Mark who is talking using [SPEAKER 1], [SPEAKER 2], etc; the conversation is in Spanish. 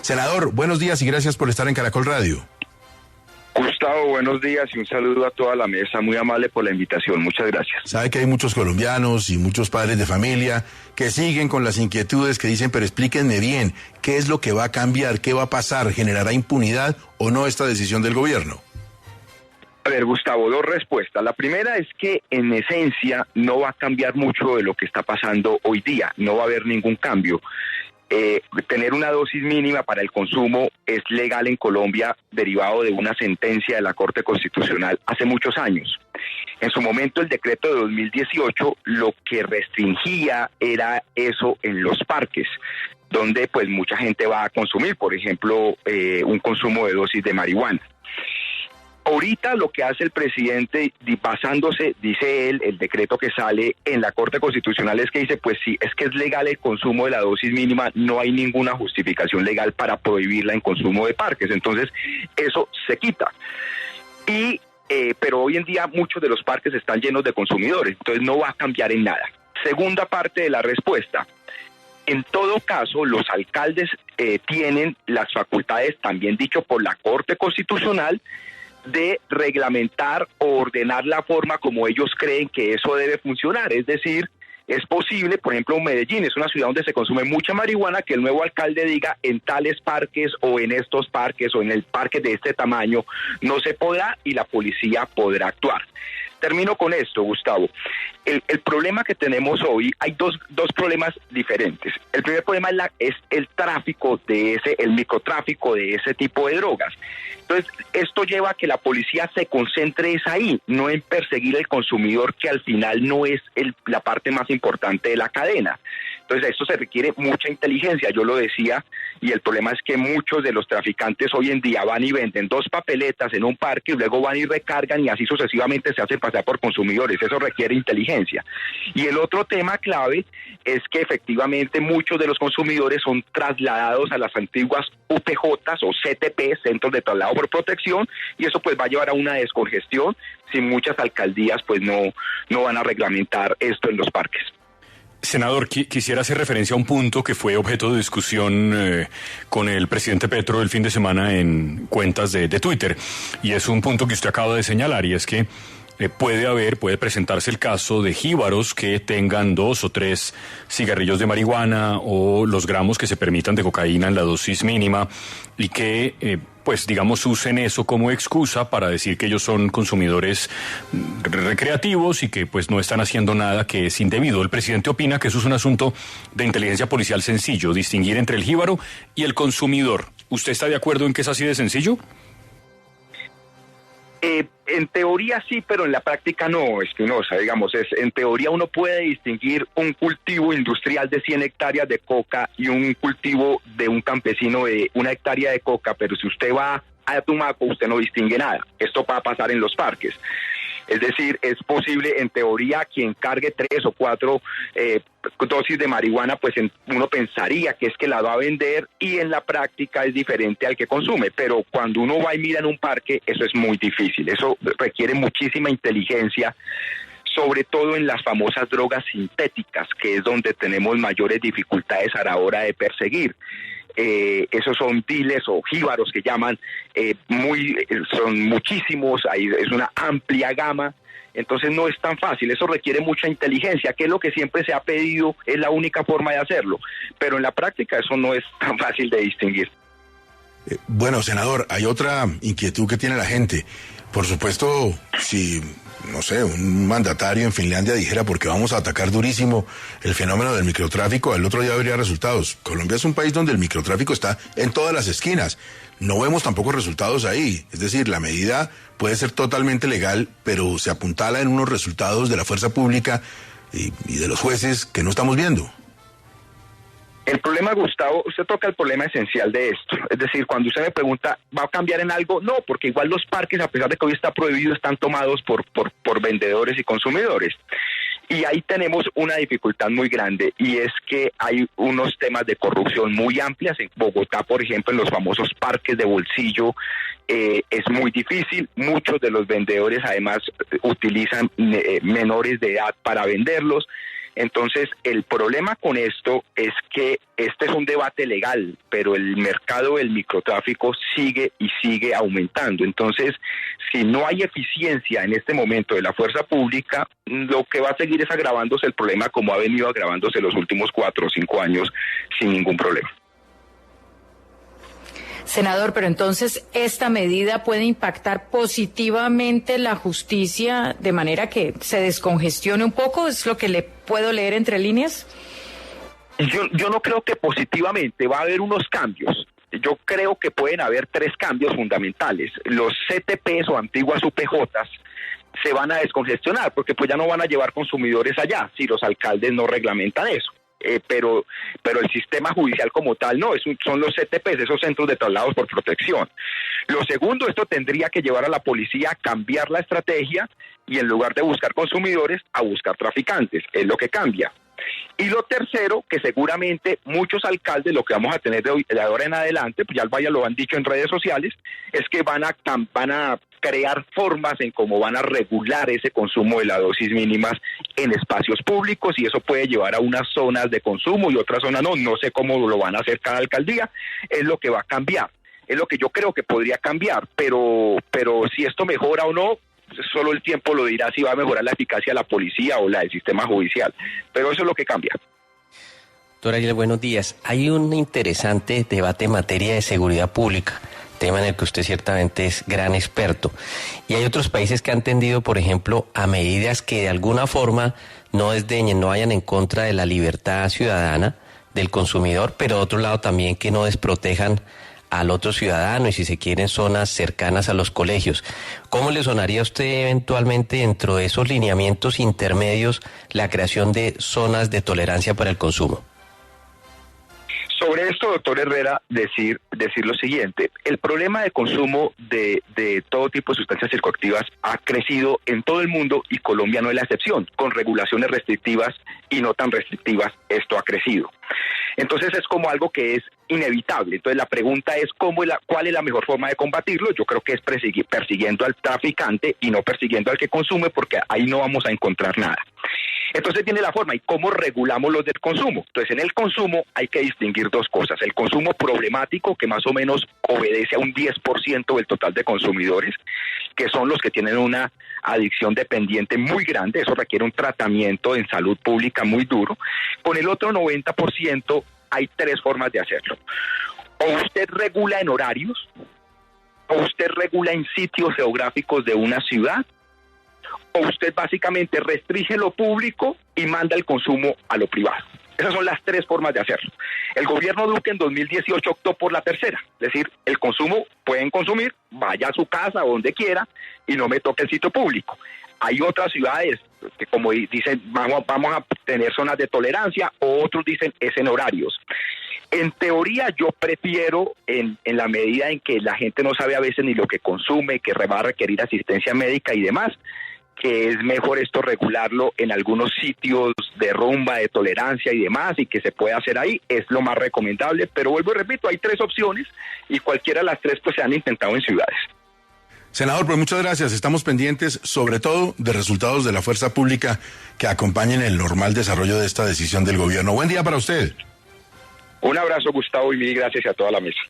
[SPEAKER 1] Senador, buenos días y gracias por estar en Caracol Radio.
[SPEAKER 2] Gustavo, buenos días y un saludo a toda la mesa, muy amable por la invitación, muchas gracias.
[SPEAKER 1] Sabe que hay muchos colombianos y muchos padres de familia que siguen con las inquietudes, que dicen, pero explíquenme bien, ¿qué es lo que va a cambiar? ¿Qué va a pasar? ¿Generará impunidad o no esta decisión del gobierno?
[SPEAKER 2] A ver, Gustavo, dos respuestas. La primera es que en esencia no va a cambiar mucho de lo que está pasando hoy día, no va a haber ningún cambio. Tener una dosis mínima para el consumo es legal en Colombia, derivado de una sentencia de la Corte Constitucional hace muchos años. En su momento el decreto de 2018 lo que restringía era eso en los parques, donde pues mucha gente va a consumir, por ejemplo, un consumo de dosis de marihuana. Ahorita lo que hace el presidente, basándose, dice él, el decreto que sale en la Corte Constitucional es que dice, pues sí, es que es legal el consumo de la dosis mínima, no hay ninguna justificación legal para prohibirla en consumo de parques, entonces eso se quita. Pero hoy en día muchos de los parques están llenos de consumidores, entonces no va a cambiar en nada. Segunda parte de la respuesta. En todo caso, los alcaldes tienen las facultades, también dicho por la Corte Constitucional, de reglamentar o ordenar la forma como ellos creen que eso debe funcionar. Es decir, es posible, por ejemplo, Medellín es una ciudad donde se consume mucha marihuana, que el nuevo alcalde diga en tales parques o en estos parques o en el parque de este tamaño no se podrá y la policía podrá actuar. Termino con esto, Gustavo. El problema que tenemos hoy, hay dos problemas diferentes. El primer problema es el tráfico el microtráfico de ese tipo de drogas. Entonces, esto lleva a que la policía se concentre ahí, no en perseguir al consumidor, que al final no es la parte más importante de la cadena. Entonces, esto se requiere mucha inteligencia, yo lo decía, y el problema es que muchos de los traficantes hoy en día van y venden 2 papeletas en un parque y luego van y recargan y así sucesivamente se hacen pasar por consumidores. Eso requiere inteligencia. Y el otro tema clave es que efectivamente muchos de los consumidores son trasladados a las antiguas UPJs o CTP, Centros de Traslado por Protección, y eso pues va a llevar a una descongestión si muchas alcaldías pues no van a reglamentar esto en los parques.
[SPEAKER 3] Senador, quisiera hacer referencia a un punto que fue objeto de discusión con el presidente Petro el fin de semana en cuentas de Twitter, y es un punto que usted acaba de señalar, y es que puede presentarse el caso de jíbaros que tengan 2 o 3 cigarrillos de marihuana o los gramos que se permitan de cocaína en la dosis mínima y que usen eso como excusa para decir que ellos son consumidores recreativos y que pues no están haciendo nada que es indebido. El presidente opina que eso es un asunto de inteligencia policial sencillo, distinguir entre el jíbaro y el consumidor. ¿Usted está de acuerdo en que es así de sencillo?
[SPEAKER 2] En teoría sí, pero en la práctica no, Espinosa. En teoría uno puede distinguir un cultivo industrial de 100 hectáreas de coca y un cultivo de un campesino de 1 hectárea de coca, pero si usted va a Tumaco, usted no distingue nada. Esto va a pasar en los parques. Es decir, es posible, en teoría, quien cargue 3 o 4 dosis de marihuana, pues uno pensaría que es que la va a vender, y en la práctica es diferente al que consume. Pero cuando uno va y mira en un parque, eso es muy difícil. Eso requiere muchísima inteligencia, sobre todo en las famosas drogas sintéticas, que es donde tenemos mayores dificultades a la hora de perseguir. Esos son diles o jíbaros que llaman, son muchísimos, es una amplia gama, entonces no es tan fácil, eso requiere mucha inteligencia, que es lo que siempre se ha pedido, es la única forma de hacerlo, pero en la práctica eso no es tan fácil de distinguir.
[SPEAKER 1] Bueno, senador, hay otra inquietud que tiene la gente. Por supuesto, si, no sé, un mandatario en Finlandia dijera porque vamos a atacar durísimo el fenómeno del microtráfico, al otro día habría resultados. Colombia es un país donde el microtráfico está en todas las esquinas. No vemos tampoco resultados ahí. Es decir, la medida puede ser totalmente legal, pero se apuntala en unos resultados de la fuerza pública y de los jueces que no estamos viendo.
[SPEAKER 2] El problema, Gustavo, usted toca el problema esencial de esto. Es decir, cuando usted me pregunta, ¿va a cambiar en algo? No, porque igual los parques, a pesar de que hoy está prohibido, están tomados por vendedores y consumidores. Y ahí tenemos una dificultad muy grande, y es que hay unos temas de corrupción muy amplias. En Bogotá, por ejemplo, en los famosos parques de bolsillo, es muy difícil. Muchos de los vendedores, además, utilizan menores de edad para venderlos. Entonces, el problema con esto es que este es un debate legal, pero el mercado del microtráfico sigue y sigue aumentando. Entonces, si no hay eficiencia en este momento de la fuerza pública, lo que va a seguir es agravándose el problema como ha venido agravándose los últimos 4 o 5 años sin ningún problema.
[SPEAKER 4] Senador, pero entonces esta medida puede impactar positivamente la justicia de manera que se descongestione un poco, ¿es lo que le puedo leer entre líneas?
[SPEAKER 2] Yo no creo que positivamente, va a haber unos cambios. Yo creo que pueden haber 3 cambios fundamentales. Los CTPs o antiguas UPJs se van a descongestionar porque pues ya no van a llevar consumidores allá si los alcaldes no reglamentan eso. Pero el sistema judicial como tal no, son los CTPs, esos centros de traslados por protección. Lo segundo, esto tendría que llevar a la policía a cambiar la estrategia y en lugar de buscar consumidores, a buscar traficantes, es lo que cambia. Y lo tercero, que seguramente muchos alcaldes, lo que vamos a tener de ahora en adelante, pues ya lo han dicho en redes sociales, es que van a crear formas en cómo van a regular ese consumo de las dosis mínimas en espacios públicos y eso puede llevar a unas zonas de consumo y otras zonas no sé cómo lo van a hacer cada alcaldía, es lo que va a cambiar, es lo que yo creo que podría cambiar, pero si esto mejora o no, solo el tiempo lo dirá si va a mejorar la eficacia de la policía o la del sistema judicial, pero eso es lo que cambia.
[SPEAKER 5] Doctor Aguilar, buenos días. Hay un interesante debate en materia de seguridad pública, tema en el que usted ciertamente es gran experto. Y hay otros países que han tendido, por ejemplo, a medidas que de alguna forma no desdeñen, no vayan en contra de la libertad ciudadana del consumidor, pero de otro lado también que no desprotejan al otro ciudadano y si se quieren zonas cercanas a los colegios. ¿Cómo le sonaría a usted eventualmente dentro de esos lineamientos intermedios la creación de zonas de tolerancia para el consumo?
[SPEAKER 2] Sobre esto, doctor Herrera, decir lo siguiente. El problema de consumo de todo tipo de sustancias psicoactivas ha crecido en todo el mundo y Colombia no es la excepción. Con regulaciones restrictivas y no tan restrictivas, esto ha crecido. Entonces es como algo que es inevitable. Entonces la pregunta es ¿cuál es la mejor forma de combatirlo? Yo creo que es persiguiendo al traficante y no persiguiendo al que consume, porque ahí no vamos a encontrar nada. Entonces tiene la forma, ¿y cómo regulamos los del consumo? Entonces en el consumo hay que distinguir 2 cosas. El consumo problemático, que más o menos obedece a un 10% del total de consumidores, que son los que tienen una adicción dependiente muy grande, eso requiere un tratamiento en salud pública muy duro. Con el otro 90% hay 3 formas de hacerlo. O usted regula en horarios, o usted regula en sitios geográficos de una ciudad, o usted básicamente restringe lo público y manda el consumo a lo privado. Esas son las 3 formas de hacerlo. El gobierno Duque en 2018 optó por la tercera, es decir, el consumo, pueden consumir, vaya a su casa o donde quiera y no me toque el sitio público. Hay otras ciudades que, como dicen, vamos a tener zonas de tolerancia, o otros dicen es en horarios. En teoría yo prefiero, en la medida en que la gente no sabe a veces ni lo que consume, que va a requerir asistencia médica y demás, que es mejor esto regularlo en algunos sitios de rumba, de tolerancia y demás, y que se puede hacer ahí, es lo más recomendable, pero vuelvo y repito, hay 3 opciones y cualquiera de las 3 pues se han intentado en ciudades.
[SPEAKER 1] Senador, pues muchas gracias, estamos pendientes sobre todo de resultados de la fuerza pública que acompañen el normal desarrollo de esta decisión del gobierno. Buen día para usted.
[SPEAKER 2] Un abrazo, Gustavo, y mil gracias a toda la mesa.